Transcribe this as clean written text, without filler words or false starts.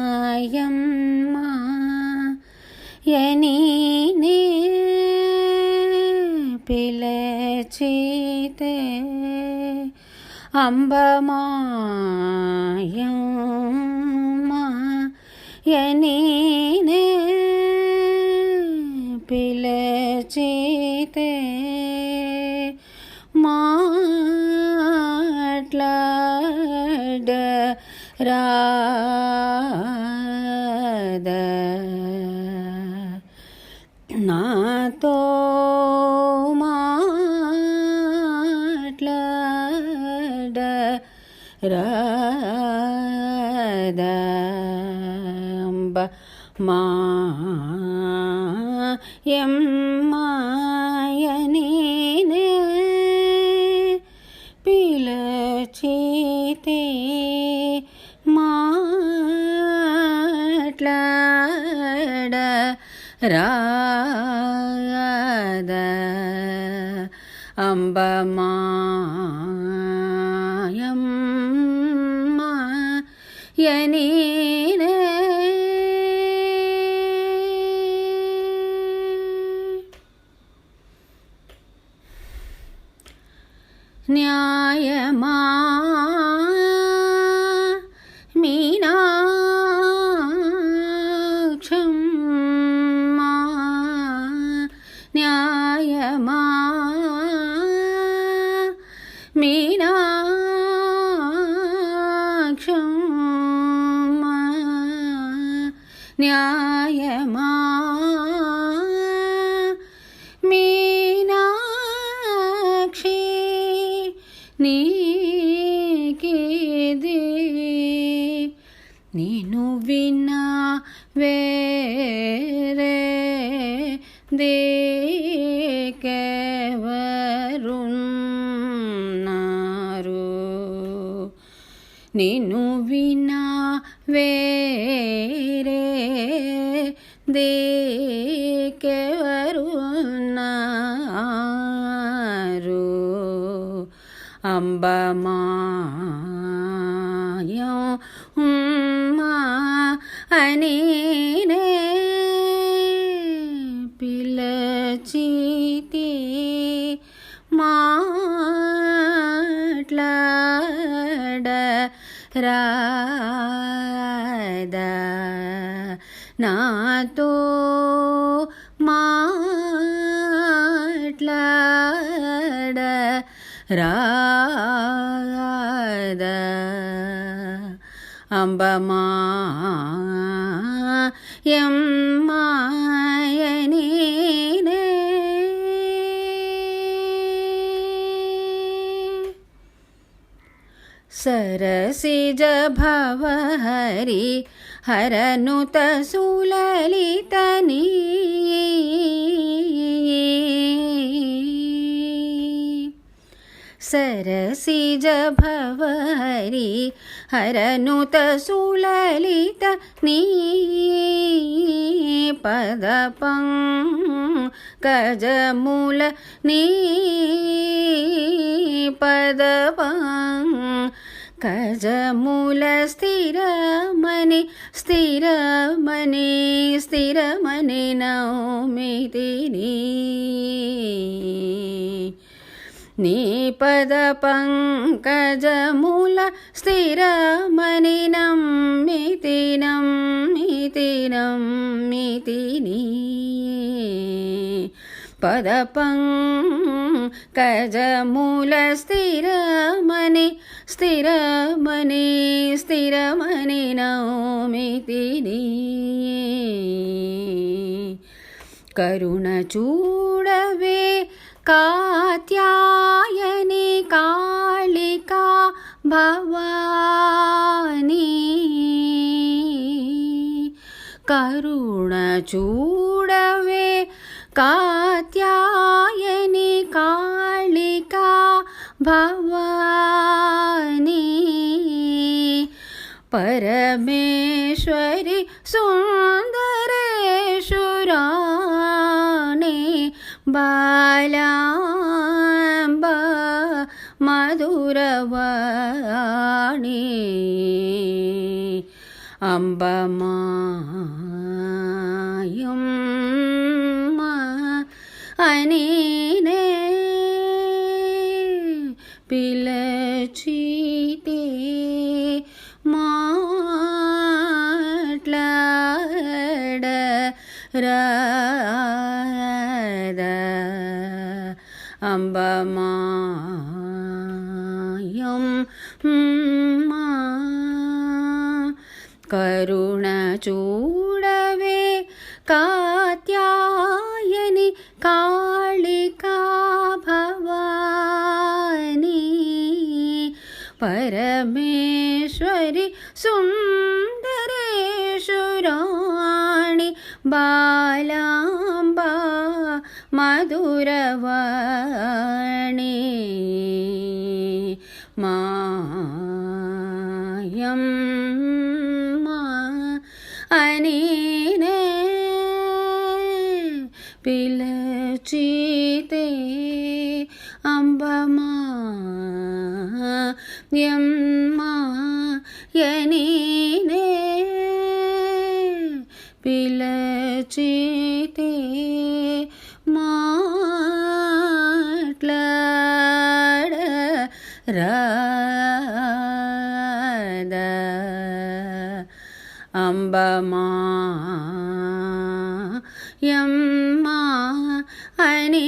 అంబమాయమ్మ యనీనే పిలచితే అంబమాయమ్మ యనీనే పిలచితే మాట్లాడరాదా నాతో మాట్లాడరాదా యనీనే పిలచితే మాట్లాడరాదా అంబమాయమ్మ యనీనే న్యాయమా మీనాక్షమ్మ న్యాయమా మీనాక్షమ్మ న్యాయమా మీనాక్షి నీకిది నిన్ను విన్నా వేరే దేకెవరున్నారు నిన్ను విన్నా వేరే దేకెవరున్నారు అంబమాయమ్మ యనీనే పిలచితే మాట్లాడరాదా నాతో మాట్లాడరాదా అంబమాయమ్మ యనీనే సరసిజ భవహరి హరనుత సులలితనీ సరసిజ భవహరి హరనుత సులలిత నీ పదపంకజమూల నీ పదపంకజమూల స్థిరమణి స్థిరమణి స్థిరమణి నౌమితిని నీ పద పంకజమూల స్థిరమణి నమ్మితి నమ్మితి నమ్మితిని పద పంకజమూల స్థిరమణి స్థిరమణి స్థిరమణి నౌమితిని కరుణ చూడవే కాత్యాయని కాళికా భవాని కరుణ చూడవే కాత్యాయని కాళికా భవాని పరమేశ్వరి సుందరేశ్వరాణి బాలాంబ మధుర మధురవాణి అంబమాయమ్మ అనినే పిలచితే మాట్లాడరాదా అంబమాయమ్మ కరుణ చూడవే కాత్యాయని కాళికా భవాని పరమేశ్వరి సుందరేశ్వరాణి బాలాంబా మధురవాణి మాయమ్మ అనినే పిలచితే అంబమాయమ్మ యనినే పిలచితే మాట్లాడరాదా అంబమాయమ్మ అని